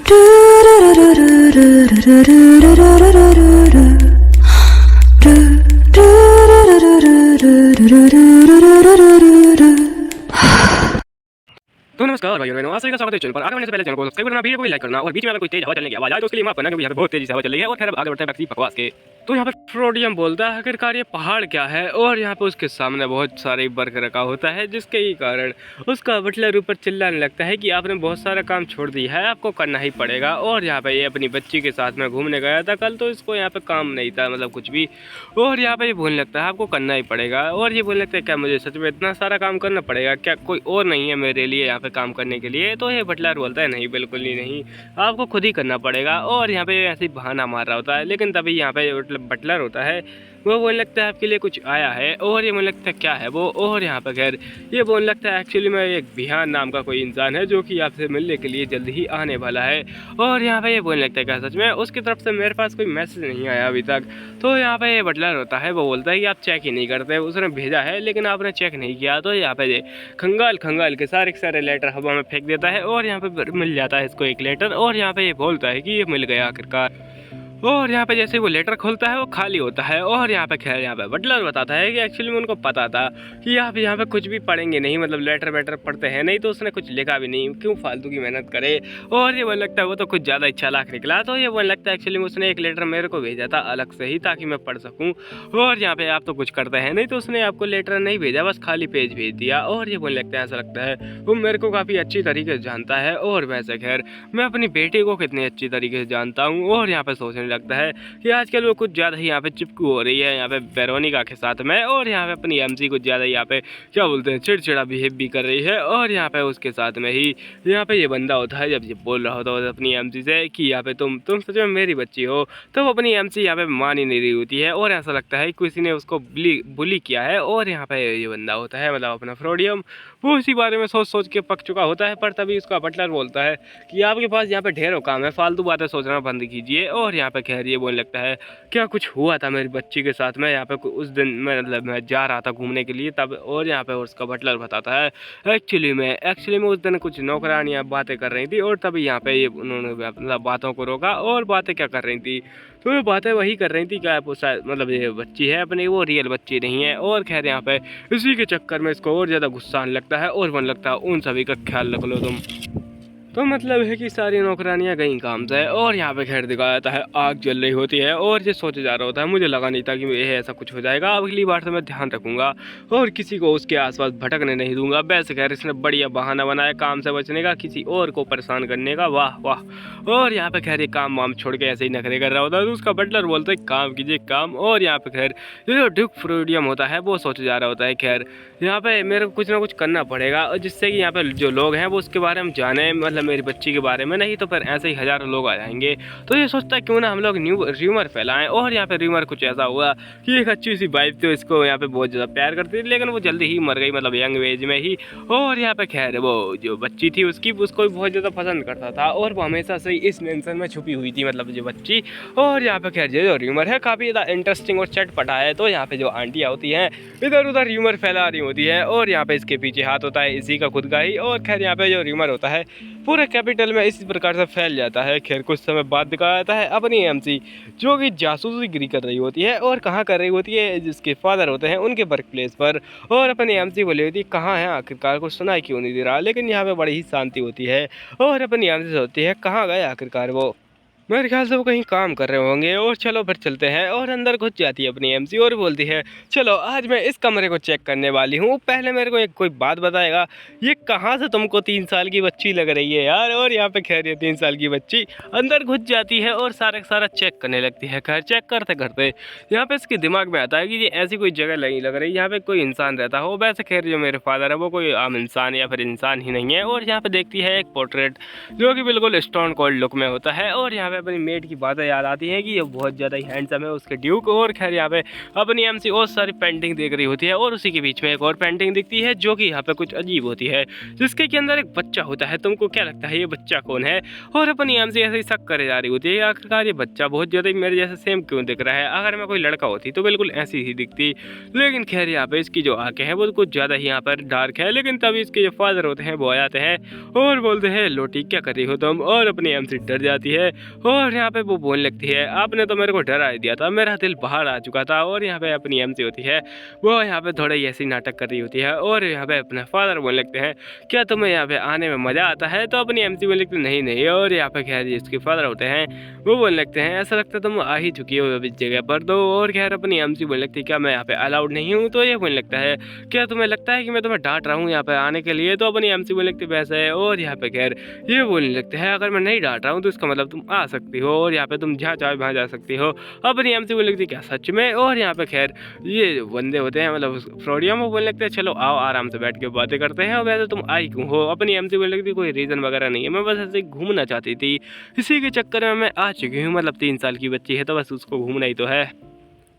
तो नमस्कार भाइयों बहनों, आप सभी का स्वागत है चैनल पर। आगे बढ़ने से पहले चैनल को सब्सक्राइब करना, वीडियो को लाइक करना और बीच में अगर कोई तेज हवा चलने की आवाज आए तो उसके लिए माफ करना, क्योंकि यहाँ पे बहुत तेजी से हवा चल रही है। और खैर आगे बढ़ते हैं व्यक्ति बकवास के। तो यहाँ पे फ्रोडियम बोलता है आखिरकार ये पहाड़ क्या है, और यहाँ पे उसके सामने बहुत सारे बर्फ रखा होता है, जिसके ही कारण उसका बटलर ऊपर चिल्लाने लगता है कि आपने बहुत सारा काम छोड़ दिया है, आपको करना ही पड़ेगा। और यहाँ पे ये अपनी बच्ची के साथ में घूमने गया था कल, तो इसको यहाँ पे काम नहीं था, मतलब कुछ भी। और यहाँ पे ये बोलने लगता है आपको करना ही पड़ेगा। और ये बोलने लगता है क्या मुझे सच में इतना सारा काम करना पड़ेगा, क्या कोई और नहीं है मेरे लिए यहाँ पे काम करने के लिए? तो ये बटलर बोलता है नहीं, बिल्कुल ही नहीं, आपको खुद ही करना पड़ेगा। और यहाँ पे ऐसे ही बहाना मार रहा होता है, लेकिन तभी यहाँ पे बटलर होता है वो बोलने लगता है आपके लिए कुछ आया है। और ये बोलने लगता है क्या है वो? और यहाँ पर खैर ये बोलने लगता है एक्चुअली में एक बिहान नाम का कोई इंसान है जो कि आपसे मिलने के लिए जल्द ही आने वाला है। और यहाँ पे ये बोलने लगता है क्या सच में? उसकी तरफ से मेरे पास कोई मैसेज नहीं आया अभी तक। तो यहाँ पे ये बटलर होता है वो बोलता है कि आप चेक ही नहीं करते, उसने भेजा है लेकिन आपने चेक नहीं किया। तो यहाँ पे ये खंगाल के सारे लेटर हवा में फेंक देता है, और यहाँ पे मिल जाता है इसको एक लेटर। और यहाँ पे ये बोलता है कि ये मिल गया आखिरकार। और यहाँ पे जैसे वो लेटर खोलता है वो खाली होता है। और यहाँ पे खैर यहाँ पे बटलर बताता है कि एक्चुअली में उनको पता था कि आप यहाँ पे कुछ भी पढ़ेंगे नहीं, मतलब लेटर वेटर पढ़ते हैं नहीं, तो उसने कुछ लिखा भी नहीं, क्यों फालतू की मेहनत करे। और ये बोलने लगता है वो तो कुछ ज़्यादा ही चालाक निकला। तो ये बोलने लगता है एक्चुअली में उसने एक लेटर मेरे को भेजा था अलग से ही, ताकि मैं पढ़ सकूँ। और यहाँ पे आप तो कुछ करते हैं नहीं, तो उसने आपको लेटर नहीं भेजा, बस खाली पेज भेज दिया। और ये बोलने लगता है ऐसा लगता है वो मेरे को काफ़ी अच्छी तरीके से जानता है, और वैसे खैर मैं अपनी बेटी को कितनी अच्छी तरीके से जानता हूँ। और यहाँ पे सोचने लगता है कि आजकल वो कुछ ज़्यादा ही यहाँ पे चिपकू हो रही है यहाँ पे वेरोनिका के साथ में। और यहाँ पे अपनी एमसी कुछ ज़्यादा यहाँ पे क्या बोलते हैं चिड़चिड़ा बिहेव भी कर रही है। और यहाँ पे उसके साथ में ही यहाँ पे ये बंदा होता है, जब ये बोल रहा होता है अपनी एमसी से कि यहाँ पे तुम सच में मेरी बच्ची हो, तो वो अपनी एमसी यहाँ पे मान ही नहीं रही होती है। और ऐसा लगता है किसी ने उसको बुली किया है। और यहाँ पे ये बंदा होता है मतलब अपना फ्रोडियम, वो इसी बारे में सोच के पक चुका होता है। पर तभी उसका बटलर बोलता है कि आपके पास यहाँ पे ढेरों काम है, फालतू बातें सोचना बंद कीजिए। और यहाँ पे खैर ये बोलने लगता है क्या कुछ हुआ था मेरी बच्ची के साथ में यहाँ पे उस दिन, मतलब मैं जा रहा था घूमने के लिए तब। और यहाँ पे उसका बटलर बताता है एक्चुअली में उस दिन कुछ नौकरानियाँ बातें कर रही थी, और तभी यहाँ पे ये उन्होंने मतलब बातों को रोका। और बातें क्या कर रही थी? तो ये बातें वही कर रही थी क्या मतलब ये बच्ची है अपनी, वो रियल बच्ची नहीं है। और खैर यहाँ पे इसी के चक्कर में इसको और ज़्यादा गुस्सा आने लगता है, और मन लगता है उन सभी का ख्याल रख लो तुम। तो मतलब है कि सारी नौकरानियाँ गई काम से। और यहाँ पे खैर दिखाया जाता है आग जल रही होती है, और ये सोचे जा रहा होता है मुझे लगा नहीं था कि ये ऐसा कुछ हो जाएगा, अगली बार से मैं ध्यान रखूंगा और किसी को उसके आसपास भटकने नहीं दूंगा। वैसे खैर इसने बढ़िया बहाना बनाया काम से बचने का, किसी और को परेशान करने का, वाह वाह। और यहाँ पे खैर ये काम वाम छोड़ के ऐसे ही नखरे कर रहा होता है, तो उसका बटलर बोलता है काम कीजिए काम। और यहाँ पे खैर जो ड्यूक फ्रोडियम होता है वो सोचे जा रहा होता है खैर यहाँ पे मेरे को कुछ ना कुछ करना पड़ेगा, और जिससे कि यहाँ पे जो लोग हैं वो उसके बारे में जाने, मतलब मेरी बच्ची के बारे में, नहीं तो फिर ऐसे ही हज़ारों लोग आ जाएंगे। तो ये सोचता है क्यों ना हम लोग न्यू र्यूमर फैलाएं। और यहाँ पे र्यूमर कुछ ऐसा हुआ कि एक अच्छी सी वाइफ तो इसको यहाँ पे बहुत ज़्यादा प्यार करती थी, लेकिन वो जल्दी ही मर गई, मतलब यंग एज में ही। और यहाँ पे खैर वो जो बच्ची थी उसको भी बहुत ज़्यादा पसंद करता था, और वो हमेशा से इस मेंशन में छुपी हुई थी, मतलब जो बच्ची। और यहाँ पे खैर जो र्यूमर है काफ़ी ज़्यादा इंटरेस्टिंग और चटपटा है। तो यहाँ पे जो आंटियाँ होती हैं इधर उधर र्यूमर फैला रही होती है, और यहाँ पे इसके पीछे हाथ होता है इसी का खुद का ही। और खैर यहाँ पे जो र्यूमर होता है पूरे कैपिटल में इसी प्रकार से फैल जाता है। खैर कुछ समय बाद दिखाया जाता है अपनी एमसी जो कि जासूसीगिरी कर रही होती है, और कहाँ कर रही होती है, जिसके फादर होते हैं उनके वर्क प्लेस पर। और अपनी एमसी बोली होती है कहाँ है आखिरकार, कुछ सुनाई क्यों नहीं दे रहा। लेकिन यहाँ पे बड़ी ही शांति होती है, और अपनी एमसी होती है कहाँ गए आखिरकार वो, मेरे ख्याल से वो कहीं काम कर रहे होंगे। और चलो फिर चलते हैं। और अंदर घुस जाती है अपनी एमसी और बोलती है चलो आज मैं इस कमरे को चेक करने वाली हूँ, पहले मेरे को एक कोई बात बताएगा, ये कहाँ से तुमको 3 साल की बच्ची लग रही है यार। और यहाँ पे खैर ये 3 साल की बच्ची अंदर घुस जाती है और सारा चेक करने लगती है। खैर चेक करते करते यहाँ पे इसके दिमाग में आता है कि ये ऐसी कोई जगह नहीं लग रही यहाँ पे कोई इंसान रहता हो। वैसे खैर जो मेरे फादर है वो कोई आम इंसान या फिर इंसान ही नहीं है। और यहाँ पे देखती है एक पोर्ट्रेट जो कि बिल्कुल स्टोन कोल्ड लुक में होता है, और यहाँ पे अपनी मेट की बातें याद आती हैं कि ये बहुत ज़्यादा ही हैंडसम है उसके ड्यूक। और खैर यहाँ पे अपनी एमसी और सारी पेंटिंग देख रही होती है और उसी के बीच में एक और पेंटिंग दिखती है जो कि यहाँ पे कुछ अजीब होती है, जिसके के अंदर एक बच्चा होता है। तुमको क्या लगता है ये बच्चा कौन है? और अपनी एमसी ऐसे ही शक करे जा रही होती है, आखिरकार ये बच्चा बहुत ज़्यादा मेरे जैसे सेम क्यों दिख रहा है? अगर मैं कोई लड़का होती तो बिल्कुल ऐसी ही दिखती। लेकिन खैर यहाँ पे इसकी जो आंखें हैं वो कुछ ज़्यादा ही यहाँ पर डार्क है। लेकिन तभी इसके जो फादर होते हैं वो आ जाते हैं और बोलते हैं लोटी क्या कर रही हो तुम? और अपनी एमसी डर जाती है और यहाँ पे वो बोलने लगती है आपने तो मेरे को डरा ही दिया था, मेरा दिल बाहर आ चुका था। और यहाँ पे अपनी एमसी होती है वो यहाँ पे थोड़ा ही ऐसी नाटक कर रही होती है और यहाँ पे अपने फादर बोलने लगते हैं क्या तुम्हें यहाँ पे आने में मज़ा आता है? तो अपनी एमसी बोलने लगती नहीं नहीं। और यहाँ पे खैर इसके फादर होते हैं वो बोलने लगते हैं ऐसा लगता है तुम आ ही चुकी हो इस जगह पर। तो और खैर अपनी एमसी बोलने लगती है क्या मैं यहाँ पे अलाउड नहीं हूँ? तो ये बोलने लगता है क्या तुम्हें लगता है कि मैं तुम्हें डांट रहा हूँ यहाँ पे आने के लिए? तो अपनी एमसी बोलने लगती वैसे है। और यहाँ पे खैर ये बोलने लगते हैं अगर मैं नहीं डांट रहा हूँ तो इसका मतलब तुम आ सकती हो और यहाँ पे तुम जहाँ चाहे वहाँ जा सकती हो। अपनी एमसी बोलने लगती क्या सच में? और यहाँ पे खैर ये बंदे होते हैं मतलब फ्रोडियम वो बोलने लगते हैं चलो आओ आराम से बैठ के बातें करते हैं। और वैसे तुम आई क्यों हो? अपनी एमसी बोलने लगती कोई रीज़न वगैरह नहीं है, मैं बस ऐसे घूमना चाहती थी, इसी के चक्कर में मैं आ चुकी हूँ। मतलब 3 साल की बच्ची है तो बस उसको घूमना ही तो है।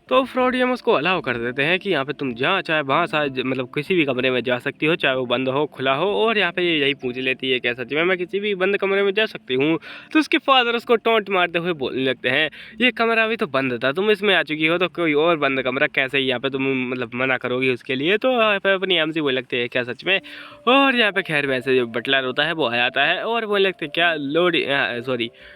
तो फ्रोडियम उसको अलाउ कर देते हैं कि यहाँ पे तुम जहाँ चाहे वहाँ सारे मतलब किसी भी कमरे में जा सकती हो, चाहे वो बंद हो खुला हो। और यहाँ पे ये यही पूछ लेती है क्या सच में मैं किसी भी बंद कमरे में जा सकती हूँ? तो उसके फादर उसको टोंट मारते हुए बोलने लगते हैं ये कमरा भी तो बंद था, तुम इसमें आ चुकी हो तो कोई और बंद कमरा कैसे ही यहाँ पे तुम मतलब मना करोगी उसके लिए? तो यहाँ पे अपनी एमसी बोलने लगते हैं क्या सच में? और यहाँ पे खैर वैसे जो बटलर होता है वो आ जाता है और बोलने लगते क्या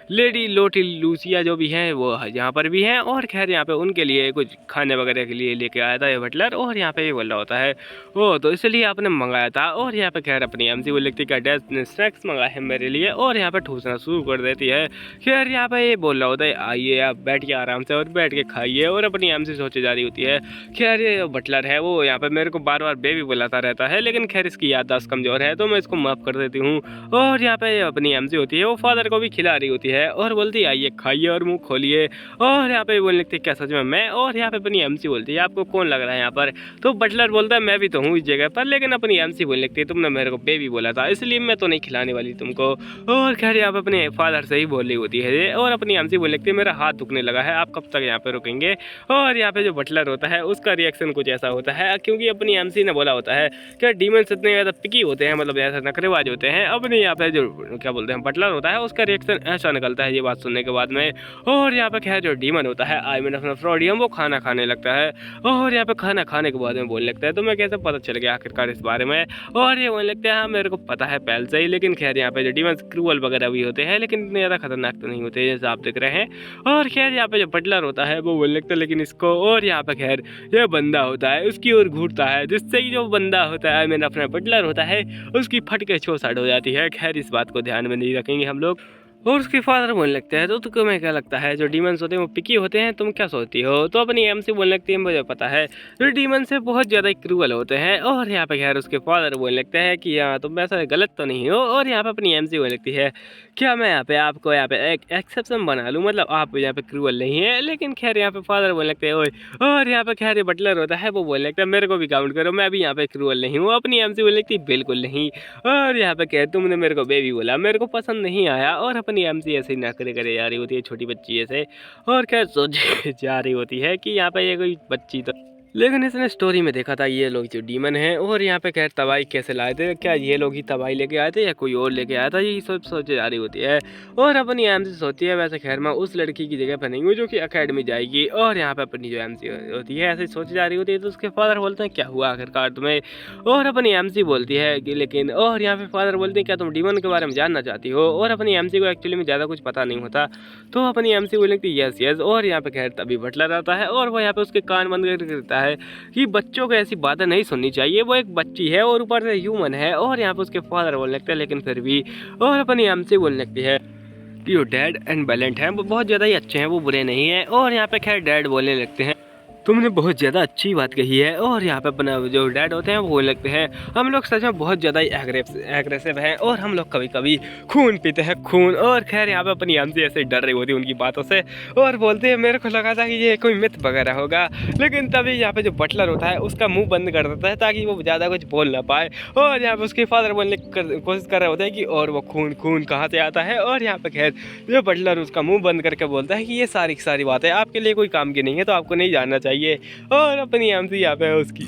लेडी लोटी लूसिया जो भी हैं वो यहाँ पर भी हैं। और खैर यहाँ पे उनके लिए कुछ खाने वगैरह के लिए लेके आया था ये बटलर। और यहाँ पे ये बोल रहा होता है ओ तो इसलिए आपने मंगाया था। और यहाँ पे खैर अपनी एमसी बोल लगती है डैड ने स्नैक्स मंगाए हैं मेरे लिए। और यहाँ पे ठूसना शुरू कर देती है। खैर यहाँ पे ये बोल रहा होता है आइए आप बैठ के आराम से और बैठ के खाइए। और अपनी एमसी सोचे जा रही होती है खैर ये बटलर है वो यहाँ पे मेरे को बार बार बेबी बुलाता रहता है, लेकिन खैर इसकी याददाश्त कमजोर है तो मैं इसको माफ़ कर देती हूँ। और यहाँ पे अपनी एमसी होती है वो फादर को भी खिला रही होती है और बोलती है आइए खाइए और मुँह खोलिए। और यहाँ पे बोलने लगती है क्या सच में मैं? और यहाँ पे अपनी एमसी बोलती है आपको कौन लग रहा है यहाँ पर? तो बटलर बोलता है मैं भी तो हूँ इस जगह पर, लेकिन अपनी एमसी बोलने लगती है तुमने मेरे को बेबी बोला था इसलिए मैं तो नहीं खिलाने वाली तुमको। और खैर यहाँ पे अपने फादर से ही बोल रही होती है और अपनी एमसी बोलने लगती है मेरा हाथ दुखने लगा है, आप कब तक यहाँ पे रुकेंगे? और यहाँ पे जो बटलर होता है उसका रिएक्शन कुछ ऐसा होता है क्योंकि अपनी एमसी ने बोला होता है कि डीमंस इतने ज़्यादा पिकी होते हैं मतलब ऐसा नखरेबाज होते हैं। अपने यहाँ पे जो क्या बोलते हैं बटलर होता है उसका रिएक्शन ऐसा निकलता है ये बात सुनने के बाद में। और यहाँ पे खैर जो डीमन होता है आई मीन अपना फ्रोडियम वो खाना खाने लगता है। और यहाँ पे खाना खाने के बाद में बोलने लगता है तो मैं कैसे पता चल गया आखिरकार इस बारे में? और ये बोलने लगता है हाँ मेरे को पता है पहले से ही, लेकिन खैर यहाँ पे जो डीमंस क्रूअल वगैरह भी होते हैं लेकिन इतने ज़्यादा खतरनाक तो नहीं होते जैसे आप देख रहे हैं। और खैर यहाँ पे जो बटलर होता है वो बोलने लगता है लेकिन इसको। और यहाँ पे खैर ये बंदा होता है उसकी ओर घूरता है जिससे कि जो बंदा होता है मैंने अपना बटलर होता है उसकी फट के चौसठ हो जाती है। खैर इस बात को ध्यान में नहीं रखेंगे हम लोग। और उसके फादर बोलने लगते हैं तो तुम्हें क्या लगता है जो डीमंस होते हैं वो पिकी होते हैं, तुम क्या सोचती हो? तो अपनी एमसी बोलने लगती है मुझे पता है जो डीमंस से बहुत ज़्यादा क्रूअल होते हैं। और यहाँ पे खैर उसके फादर बोलने लगते हैं कि हाँ तुम ऐसा गलत तो नहीं हो। और यहाँ पे अपनी एमसी बोलने लगती है क्या मैं यहाँ पे आपको यहाँ पे एक एक्सेप्शन बना लूँ, मतलब आप यहाँ पे क्रूअल नहीं है? लेकिन खैर यहाँ पे फादर बोलने लगते हैं ओए। और यहाँ पे खैर बटलर होता है वो बोलने लगता है मेरे को भी काउंट करो, मैं भी यहाँ पे क्रूअल नहीं हूँ। अपनी एमसी बोलने लगती बिल्कुल नहीं। और यहाँ पे खैर तुमने मेरे को बेबी बोला, मेरे को पसंद नहीं आया। और अपनी एमसी ऐसे ही नखरे करे जा रही होती है छोटी बच्ची ऐसे। और खैर सोच जा रही होती है कि यहाँ पे ये कोई बच्ची तो, लेकिन इसने स्टोरी में देखा था ये लोग जो डीमन हैं। और यहाँ पे खैर तबाही कैसे लाए थे, क्या ये लोग ही तबाही लेके आए थे या कोई और लेके आया था, यही सब सोचे जा रही होती है। और अपनी एमसी सोचती है वैसे खैर मैं उस लड़की की जगह पर नहीं हूँ जो कि अकेडमी जाएगी। और यहाँ पे अपनी जो एमसी होती है ऐसे सोची जा रही होती है। तो उसके फादर बोलते हैं क्या हुआ आखिरकार तुम्हें? और अपनी एमसी बोलती है कि लेकिन। और यहाँ पे फादर बोलते हैं क्या तुम डीमन के बारे में जानना चाहती हो? और अपनी एमसी को एक्चुअली में ज़्यादा कुछ पता नहीं होता। तो अपनी एमसी बोलती है यस यस। और यहाँ पे खैर तभी बटलर आता है और वो यहाँ पे उसके कान बंद कर देता है कि बच्चों को ऐसी बातें नहीं सुननी चाहिए, वो एक बच्ची है और ऊपर से ह्यूमन है। और यहाँ पे उसके फादर बोलने लगते हैं लेकिन फिर भी। और अपनी एमसी बोलने लगती है कि वो डैड एंड बैलेंट हैं, वो बहुत ज़्यादा ही अच्छे हैं, वो बुरे नहीं हैं। और यहाँ पे खैर डैड बोलने लगते हैं तुमने बहुत ज़्यादा अच्छी बात कही है। और यहाँ पे अपना जो डैड होते हैं वो बोलने लगते हैं हम लोग सच में बहुत ज़्यादा ही एग्रेसिव हैं और हम लोग कभी कभी खून पीते हैं खून। और खैर यहाँ पे अपनी आंटी ऐसे डर रही होती है उनकी बातों से और बोलते हैं मेरे को लगा था कि ये कोई मिथ वगैरह होगा, लेकिन तभी यहाँ पे जो बटलर होता है उसका मुंह बंद कर देता है ताकि वो ज़्यादा कुछ बोल ना पाए। और यहाँ पे उसके फादर बोलने की कोशिश कर रहे होते हैं कि और वो खून खून कहाँ से आता है। और यहाँ पे खैर जो बटलर उसका मुंह बंद करके बोलता है कि ये सारी सारी बातें आपके लिए कोई काम की नहीं है तो आपको नहीं जानना चाहिए। और अपनी एमसी यहाँ पे उसकी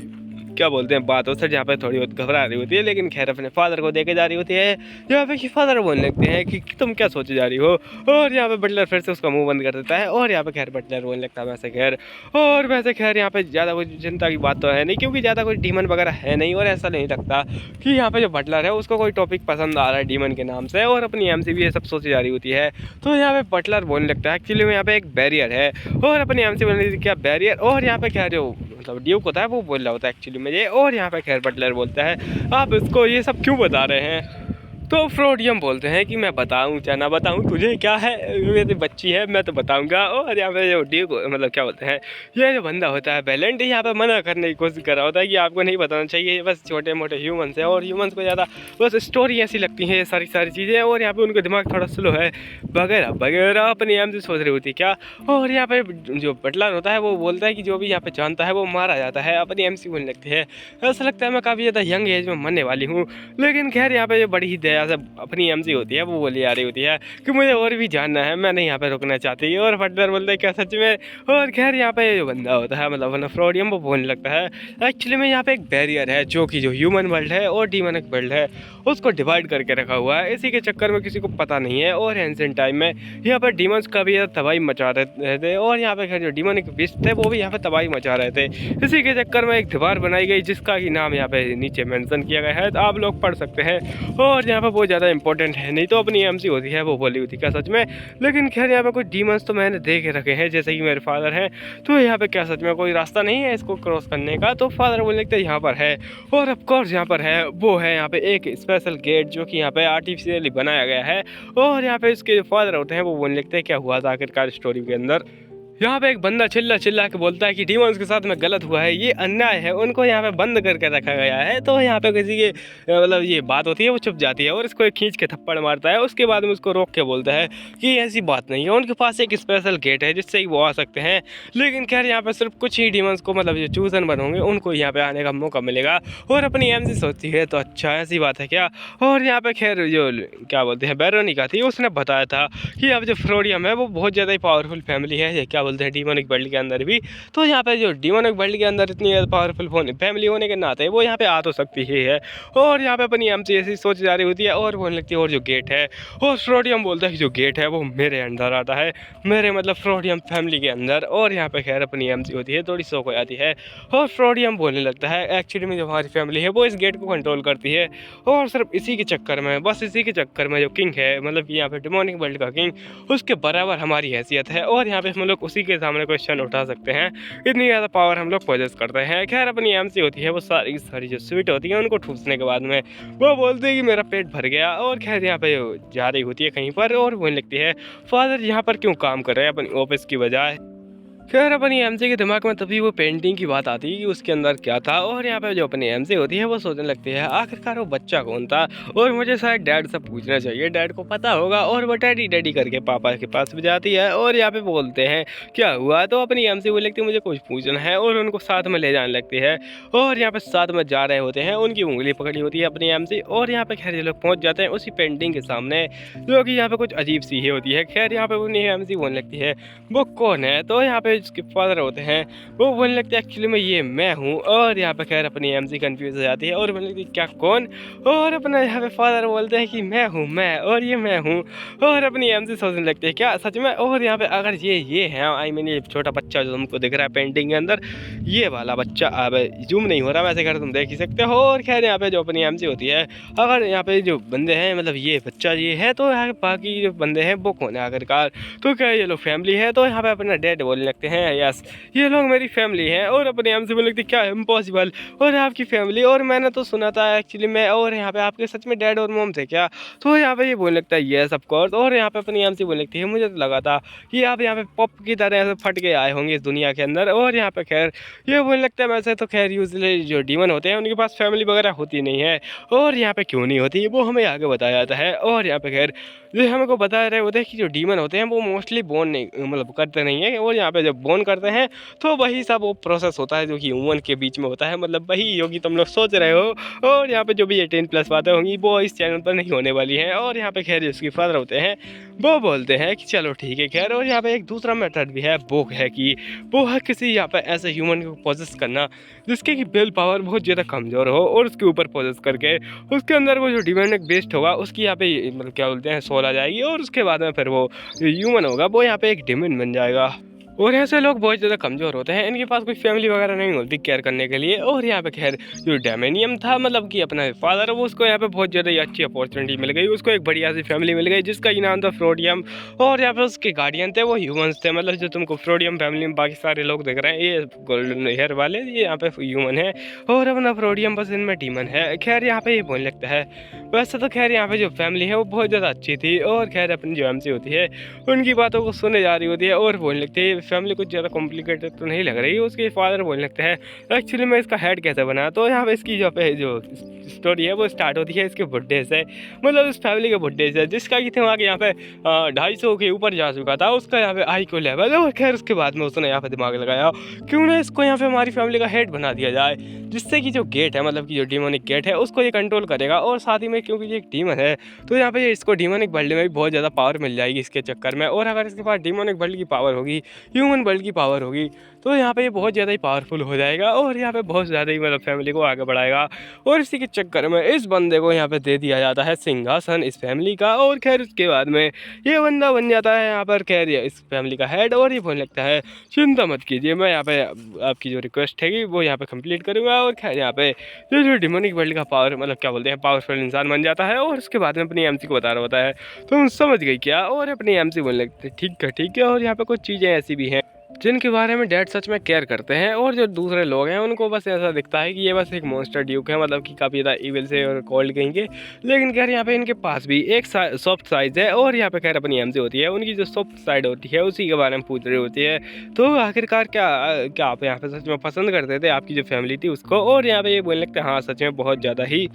क्या बोलते हैं बातों से जहाँ पे थोड़ी बहुत घबरा रही होती है, लेकिन खैर अपने फादर को देके जा रही होती है जहाँ पे कि फादर बोलने लगते हैं कि तुम क्या सोचे जा रही हो। और यहाँ पे बटलर फिर से उसका मुंह बंद कर देता है। और यहाँ पे खैर बटलर बोलने लगता है वैसे खैर और वैसे खैर यहाँ पे ज़्यादा कोई चिंता की बात तो है नहीं क्योंकि ज़्यादा कोई डीमन वगैरह है नहीं। और ऐसा नहीं लगता कि यहाँ पे जो बटलर है उसको कोई टॉपिक पसंद आ रहा है डीमन के नाम से। और अपनी एमसी भी ये सब सोची जा रही होती है। तो यहाँ पे बटलर बोलने लगता है एक्चुअली में यहाँ पे एक बैरियर है। और अपनी एमसी बोलने लगती है क्या बैरियर। और यहाँ पे क्या जो मतलब ड्यूक होता है वो बोल रहा होता है एक्चुअली में ये। और यहाँ पे खैर बटलर बोलता है आप इसको ये सब क्यों बता रहे हैं। तो फ्रोडियम बोलते हैं कि मैं बताऊं चाहे ना बताऊं तुझे क्या है, मेरी बच्ची है मैं तो बताऊंगा। और यहाँ पे जो ड्यूक मतलब क्या बोलते हैं ये जो बंदा होता है बैलेंट यहाँ पे मना करने की कोशिश कर रहा होता है कि आपको नहीं बताना चाहिए, बस छोटे मोटे ह्यूमंस हैं और ह्यूमंस को ज़्यादा बस स्टोरी ऐसी लगती है सारी सारी चीज़ें। और यहाँ पे उनका दिमाग थोड़ा स्लो है वगैरह वगैरह अपनी एम से सोच रही होती क्या। और यहाँ पे जो बटलर होता है वो बोलता है कि जो भी यहाँ पे जानता है वो मारा जाता है। अपनी एम सी बोलने लगती है ऐसा लगता है मैं काफ़ी ज़्यादा यंग एज में मरने वाली हूँ, लेकिन खैर यहाँ पे जो बड़ी ही दया से अपनी एमसी होती है वो बोली आ रही होती है कि मुझे और भी जानना है, मैं नहीं यहाँ पे रुकना चाहती। और बटलर बोलते हैं क्या सच में। और खैर यहाँ पे जो बंदा होता है मतलब फ्रोडियम वो बोलने लगता है एक्चुअली में यहाँ पे एक बैरियर है जो कि जो ह्यूमन वर्ल्ड है और डीमनिक वर्ल्ड है उसको डिवाइड करके रखा हुआ है। इसी के चक्कर में किसी को पता नहीं है। और एंशिएंट टाइम में यहाँ पर डीमंस का भी तबाही मचा रहे थे और यहाँ पे जो डीमनिक बिस्ट थे वो भी यहाँ पे तबाही मचा रहे थे। इसी के चक्कर में एक दीवार बनाई गई जिसका कि नाम यहाँ पे नीचे मेंशन किया गया है, तो आप लोग पढ़ सकते हैं। और यहाँ पे बहुत ज़्यादा इंपॉर्टेंट है नहीं तो अपनी एमसी होती है वो बोली होती क्या सच में। लेकिन खैर यहाँ पे कुछ डीमंस तो मैंने देख रखे हैं जैसे कि मेरे फादर हैं, तो यहाँ पे क्या सच में कोई रास्ता नहीं है इसको क्रॉस करने का। तो फादर बोलने लगते यहाँ पर है और ऑफकोर्स यहाँ पर है वो है यहाँ पे एक स्पेशल गेट जो कि यहाँ पे आर्टिफिशियली बनाया गया है। और यहाँ पे इसके जो फादर होते हैं वो बोलने लगते हैं क्या हुआ था आखिरकार स्टोरी के अंदर। यहाँ पे एक बंदा चिल्ला चिल्ला के बोलता है कि डीमंस के साथ में गलत हुआ है, ये अन्याय है, उनको यहाँ पे बंद करके रखा गया है। तो यहाँ पे किसी के मतलब ये बात होती है वो चुप जाती है और इसको एक खींच के थप्पड़ मारता है। उसके बाद में उसको रोक के बोलता है कि ऐसी बात नहीं है, उनके पास एक स्पेशल गेट है जिससे वो आ सकते हैं। लेकिन खैर यहाँ पे सिर्फ कुछ ही डीमंस को मतलब जो चूजन बन होंगे उनको यहाँ पे आने का मौका मिलेगा। और अपनी एमसी सोचती है तो अच्छा ऐसी बात है क्या। और यहाँ पे खैर जो क्या बोलते हैं वेरोनिका थी उसने बताया था कि अब जो फ्रोडियम है वो बहुत ज़्यादा ही पावरफुल फैमिली है, क्या बोलते हैं डीमोनिक वर्ल्ड के अंदर भी। तो यहाँ पे जो डीमोनिक वर्ल्ड के अंदर इतनी पावरफुल फैमिली होने के नाते वो यहाँ पे आ तो सकती ही है। और यहाँ पे अपनी एमसी ऐसी सोच जा रही होती है और बोलने लगती है और जो गेट है और फ्रोडियम बोलता है कि जो गेट है वो मेरे अंदर आता है, मेरे मतलब फ्रोडियम फैमिली के अंदर। और यहाँ पे खैर अपनी एमसी होती है थोड़ी शौक हो जाती है और फ्रोडियम बोलने लगता है एक्चुअली में जो हमारी फैमिली है वो इस गेट को कंट्रोल करती है और सिर्फ इसी के चक्कर में बस इसी के चक्कर में जो किंग है मतलब कि यहाँ पे डिमोनिक वर्ल्ड का किंग उसके बराबर हमारी हैसियत है और यहाँ पे हम लोग उसी के सामने क्वेश्चन उठा सकते हैं, इतनी ज़्यादा पावर हम लोग पोजेस करते हैं। खैर अपनी एमसी होती है वो सारी सारी जो स्वीट होती है उनको ठूसने के बाद में वो बोलते हैं कि मेरा पेट भर गया। और खैर यहाँ पे जा रही होती है कहीं पर और बोलने लगती है फादर यहाँ पर क्यों काम कर रहे हैं अपनी ऑफिस की बजाय। खैर अपनी एमसी के दिमाग में तभी वो पेंटिंग की बात आती है कि उसके अंदर क्या था। और यहाँ पे जो अपनी एमसी होती है वो सोचने लगती है आखिरकार वो बच्चा कौन था और मुझे शायद डैड से पूछना चाहिए, डैड को पता होगा। और वो डैडी डैडी करके पापा के पास भी जाती है और यहाँ पे बोलते हैं क्या हुआ। तो अपनी एमसी बोल लगती है मुझे कुछ पूछना है और उनको साथ में ले जाने लगती है। और यहाँ पे साथ में जा रहे होते हैं, उनकी उंगली पकड़ी होती है अपनी एमसी। और यहाँ पे खैर ये लोग पहुँच जाते हैं उसी पेंटिंग के सामने जो कि यहाँ पे कुछ अजीब सी ही होती है। खैर यहाँ पे अपनी एमसी बोलने लगती है वो कौन है। तो यहाँ पे जिसके फादर होते हैं वो बोलने लगते हैं एक्चुअली में ये मैं हूँ। और यहाँ पे खैर अपनी एमसी कंफ्यूज हो जाती है और बोलने लगती है क्या कौन। और अपना यहाँ पे फादर बोलते हैं कि मैं हूँ मैं और ये मैं हूँ। और अपनी एमसी सोचने लगती है क्या सच में। और यहाँ पे अगर ये है आई मीन ये छोटा बच्चा जो तुमको दिख रहा है पेंटिंग के अंदर ये वाला बच्चा, अब जूम नहीं हो रहा वैसे कर तुम देख ही सकते हो। और खैर यहाँ पे जो अपनी एमसी होती है अगर यहाँ पे जो बंदे हैं मतलब ये बच्चा ये है तो यहाँ बाकी जो बंदे हैं वो कौन है आखिरकार। तो क्या ये लोग फैमिली है। तो यहाँ पे अपना डैड बोलने लगते लगते हैं यस ये लोग मेरी फैमिली हैं। और अपने एमसी बोलने लगते क्या इम्पॉसिबल, और आपकी फैमिली, और मैंने तो सुना था एक्चुअली में, और यहाँ पे आपके सच में डैड और मोम थे क्या? तो यहाँ पे ये बोलने लगता है यस ऑफ कोर्स। और यहाँ पे अपनी एमसी बोलने लगती है मुझे तो लगा था कि आप यहाँ पे पॉप की तरह ऐसे फट के आए होंगे इस दुनिया के अंदर। और यहाँ पे खैर ये बोलने लगता है वैसे तो खैर यूजली जो डीमन होते हैं उनके पास फैमिली वगैरह होती नहीं है, और यहाँ पे क्यों नहीं होती वो हमें आगे बताया जाता है। और यहाँ पे खैर ये हमको बता रहे होते हैं कि जो डीमन होते हैं वो मोस्टली बोन नहीं मतलब करते नहीं है, और यहाँ पे जब बोन करते हैं तो वही सब वो प्रोसेस होता है जो कि ह्यूमन के बीच में होता है, मतलब वही योगी तुम लोग सोच रहे हो। और यहाँ पे जो भी 18+ बातें होंगी वो इस चैनल पर नहीं होने वाली हैं। और यहाँ पे खैर जिसके फादर होते हैं वो बोलते हैं कि चलो ठीक है खैर। और यहाँ पे एक दूसरा मेथड भी है वो है कि वो है किसी यहाँ पे ऐसे ह्यूमन को पोजेस करना जिसके की विल पावर बहुत ज़्यादा कमज़ोर हो, और उसके ऊपर पोजेस करके उसके अंदर वो जो डिमोनिक बेस्ट होगा उसकी यहाँ पे मतलब क्या बोलते हैं सोल आ जाएगी, और उसके बाद में फिर वो ह्यूमन होगा वो यहाँ पे एक डिमन बन जाएगा। और ऐसे लोग बहुत ज़्यादा कमज़ोर होते हैं, इनके पास कोई फैमिली वगैरह नहीं होती केयर करने के लिए। और यहाँ पे खैर जो डेमेनियम था मतलब कि अपना फादर वो उसको यहाँ पे बहुत ज़्यादा ही अच्छी अपॉर्चुनिटी मिल गई, उसको एक बढ़िया सी फैमिली मिल गई जिसका ही नाम था फ्रोडियम। और यहाँ पे उसके गार्डियन थे वो ह्यूमंस थे, मतलब जो तुमको फ्रोडियम फैमिली में बाकी सारे लोग देख रहे हैं ये गोल्डन हेयर वाले ये यहाँ पे ह्यूमन है, और अपना फ्रोडियम बस इनमें डीमन है। खैर यहाँ पे ये बोलने लगता है वैसे तो खैर यहाँ पे जो फैमिली है वो बहुत ज़्यादा अच्छी थी, और खैर अपनी जो एमसी होती है उनकी बातों को सुने जा रही होती है, और बोलने लगती है फैमिली कुछ ज़्यादा कॉम्प्लिकेटेड तो नहीं लग रही। उसके फादर बोलने लगते हैं एक्चुअली मैं इसका हेड कैसे बना। तो यहाँ पे इसकी जो स्टोरी है वो स्टार्ट होती है इसके बुढ़े से, मतलब इस फैमिली के बुढ़े से जिसका कि वहाँ के यहाँ पे 250 के ऊपर जा चुका था उसका यहाँ पे IQ लेवल। और खैर उसके बाद में उसने यहाँ पे दिमाग लगाया क्यों ना इसको यहाँ पे हमारी फैमिली का हेड बना दिया जाए, जिससे कि जो गेट है मतलब कि जो डीमोनिक गेट है उसको ये कंट्रोल करेगा। और साथ ही में क्योंकि ये एक डीमन है तो यहाँ पे इसको डीमोनिक वर्ल्ड में भी बहुत ज़्यादा पावर मिल जाएगी इसके चक्कर में। और अगर इसके पास डीमोनिक वर्ल्ड की पावर होगी ह्यूमन वर्ल्ड की पावर होगी तो यहाँ पे ये बहुत ज़्यादा ही पावरफुल हो जाएगा, और यहाँ पे बहुत ज़्यादा ही मतलब फैमिली को आगे बढ़ाएगा। और इसी के चक्कर में इस बंदे को यहाँ पे दे दिया जाता है सिंहासन इस फैमिली का। और खैर उसके बाद में ये बंदा बन जाता है यहाँ पर खैर इस फैमिली का हेड। और ये बोलने लगता है चिंता मत कीजिए मैं यहाँ पे आपकी जो रिक्वेस्ट है वो यहाँ पे कंप्लीट करूँगा। और खैर यहाँ पे जो डिमोनिक वर्ल्ड का पावर मतलब क्या बोलते हैं पावरफुल इंसान बन जाता है। और उसके बाद में अपनी एमसी को बता रहा होता है तुम समझ गई क्या? और अपनी एमसी बोलने लगते ठीक है। और यहाँ पे कुछ चीज़ें ऐसी भी हैं जिनके बारे में डैड सच में केयर करते हैं, और जो दूसरे लोग हैं उनको बस ऐसा दिखता है कि ये बस एक मॉन्स्टर ड्यूक है, मतलब कि काफ़ी ज़्यादा इविल से और कोल्ड कहेंगे। लेकिन खैर यहाँ पे इनके पास भी एक सॉफ्ट साइड है, और यहाँ पे खैर अपनी एमसी होती है उनकी जो सॉफ्ट साइड होती है उसी के बारे में पूछ रही होती है। तो आखिरकार क्या आप यहाँ पे सच में पसंद करते थे आपकी जो फैमिली थी उसको? और यहाँ पे ये बोलने लगते हैं हाँ सच में बहुत ज़्यादा ही।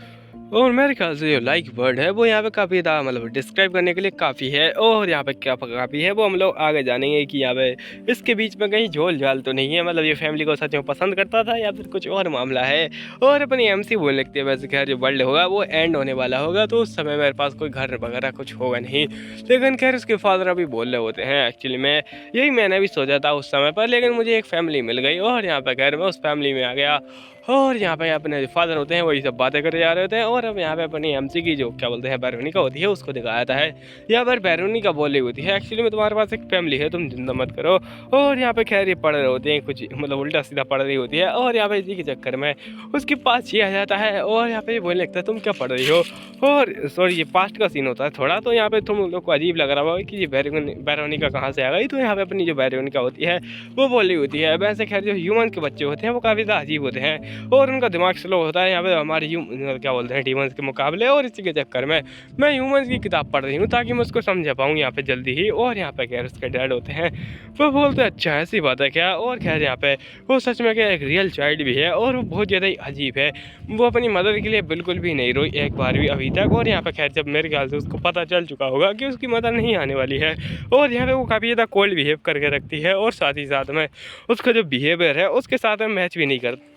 और मेरे ख्याल से जो लाइक वर्ड है वो यहाँ पे काफ़ी ज़्यादा मतलब डिस्क्राइब करने के लिए काफ़ी है। और यहाँ पे क्या काफ़ी है वो हम लोग आगे जानेंगे कि यहाँ पे इसके बीच में कहीं झोल झाल तो नहीं है, मतलब ये फैमिली को सच में पसंद करता था या फिर कुछ और मामला है। और अपनी एमसी बोलने लगती है वैसे खैर जो वर्ल्ड होगा वो एंड होने वाला होगा तो उस समय मेरे पास कोई घर वगैरह कुछ होगा नहीं। लेकिन खैर उसके फादर अभी बोल रहे होते हैं एक्चुअली में यही मैंने भी सोचा था उस समय पर, लेकिन मुझे एक फैमिली मिल गई और यहाँ पर खैर मैं उस फैमिली में आ गया। और यहाँ पे अपने जो फादर होते हैं वही सब बातें करे जा रहे होते हैं। और अब यहाँ पे अपनी एमसी की जो क्या बोलते हैं बैरोनिका होती है उसको दिखाया जाता है। यहाँ पर बैरोनिका बोल रही होती है एक्चुअली में तुम्हारे पास एक फैमिली है तुम चिंता मत करो। और यहाँ पे खैर ये पढ़ रहे होते हैं कुछ मतलब उल्टा सीधा पढ़ रही होती है। और यहाँ पे इसी के चक्कर में उसके पास ये आ जाता है और यहाँ पे ये बोलने लगता है तुम क्या पढ़ रही हो। और सॉरी ये पास्ट का सीन होता है थोड़ा, तो यहाँ पे तुम लोग को अजीब लग रहा होगा कि ये बैरोनिका कहाँ से आ गई। तो यहाँ पे अपनी जो बैरोनिका होती है वो बोल रही होती है वैसे खैर जो ह्यूमन के बच्चे होते हैं वो काफ़ी ज़्यादा अजीब होते हैं और उनका दिमाग स्लो होता है यहाँ पे हमारे क्या बोलते हैं डीमंस के मुकाबले। और इसी के चक्कर में मैं ह्यूमंस की किताब पढ़ रही हूँ ताकि मैं उसको समझ पाऊँ यहाँ पे जल्दी ही। और यहाँ पे खैर उसके डैड होते हैं वो बोलते हैं अच्छा ऐसी बात है क्या। और खैर यहाँ पे वो सच में क्या एक रियल चाइल्ड भी है और वो बहुत ज़्यादा ही अजीब है, वो अपनी मदर के लिए बिल्कुल भी नहीं रोई एक बार भी अभी तक। और यहाँ पे खैर जब मेरे ख्याल से उसको पता चल चुका होगा कि उसकी मदर नहीं आने वाली है और यहाँ पे वो काफ़ी ज़्यादा कोल्ड बिहेव करके रखती है और साथ ही साथ में उसका जो बिहेवियर है उसके साथ में मैच भी नहीं करती,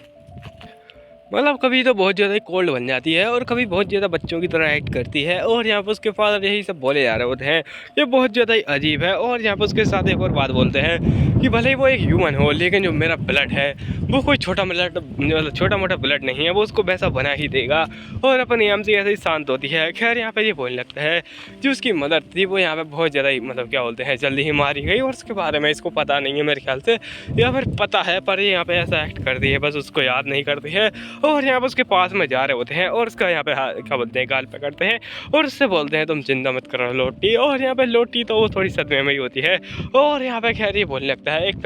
मतलब कभी तो बहुत ज़्यादा कोल्ड बन जाती है और कभी बहुत ज़्यादा बच्चों की तरह एक्ट करती है। और यहाँ पर उसके फादर यही सब बोले जा रहे होते हैं ये बहुत ज़्यादा ही अजीब है। और यहाँ पर उसके साथ एक और बात बोलते हैं कि भले ही वो एक ह्यूमन हो लेकिन जो मेरा ब्लड है वो कोई छोटा मोटा ब्लड नहीं है, वो उसको वैसा बना ही देगा। और अपनी एमसी ऐसे ही शांत होती है। खैर यहाँ पे ये बोलने लगता है जो उसकी मदर थी वो यहाँ पे बहुत ज़्यादा ही मतलब क्या बोलते हैं जल्दी ही मारी गई और उसके बारे में इसको पता नहीं है मेरे ख्याल से, या फिर पता है पर ये यहाँ पे ऐसा एक्ट करती है बस उसको याद नहीं करती है। और यहाँ पर उसके पास में जा रहे होते हैं और उसका यहाँ पे क्या बोलते हैं गाल पकड़ते हैं और उससे बोलते हैं तुम चिंता मत करो लोटी। और यहाँ पे लोटी तो वो थोड़ी सदमे में ही होती है और यहाँ पे खैर ये बोलने लगता है एक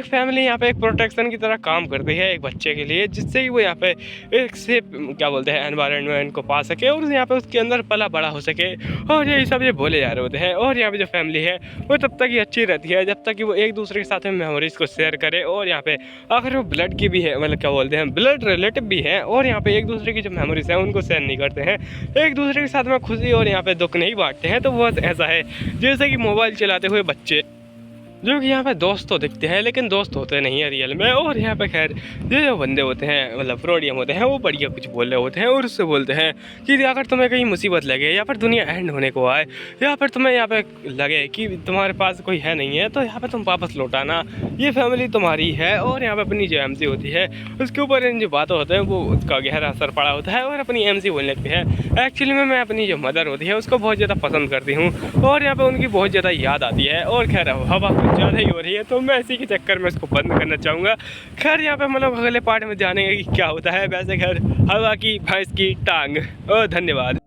फैमिली यहाँ पे एक प्रोटेक्शन की तरह काम करती है एक बच्चे के लिए, जिससे कि वो यहाँ पे एक से क्या बोलते हैं एनवायरनमेंट को पा सके और यहाँ पे उसके अंदर पला बड़ा हो सके। और यही सब ये बोले जा रहे होते हैं। और यहाँ पे जो फैमिली है वो तब तक ही अच्छी रहती है जब तक कि वो एक दूसरे के साथ में मेमोरीज को शेयर करे। और यहाँ पे अगर वो ब्लड की भी है, मतलब क्या बोलते हैं ब्लड रिलेटिव भी है, और यहाँ पे एक दूसरे की जो मेमोरीज है उनको शेयर नहीं करते हैं, एक दूसरे के साथ में खुशी और यहाँ पे दुख नहीं बांटते हैं। तो बहुत ऐसा है जैसे कि मोबाइल चलाते हुए बच्चे जो कि यहाँ पे दोस्त तो दिखते हैं लेकिन दोस्त होते नहीं है रियल में। और यहाँ पे खैर ये जो बंदे होते हैं मतलब फ्रॉडियम होते हैं वो बढ़िया कुछ बोल रहे होते हैं और उससे बोलते हैं कि अगर तुम्हें कहीं मुसीबत लगे या फिर दुनिया एंड होने को आए या फिर तुम्हें यहाँ पे लगे कि तुम्हारे पास कोई है नहीं है तो यहाँ पे तुम वापस लौटाना, ये फैमिली तुम्हारी है। और यहाँ पे अपनी जो MC होती है उसके ऊपर इन जो बातें होते हैं वो उसका गहरा असर पड़ा होता है और अपनी MC बोलने लगती है। एक्चुअली में मैं अपनी जो मदर होती है उसको बहुत ज़्यादा पसंद करती हूँ और यहाँ पे उनकी बहुत ज़्यादा याद आती है। और खैर हवा ज़्यादा ही हो रही है तो मैं इसी के चक्कर में इसको बंद करना चाहूँगा। खैर यहाँ पे मतलब अगले पार्ट में जानेंगे कि क्या होता है। वैसे खैर हवा की भैंस की टांग। और धन्यवाद।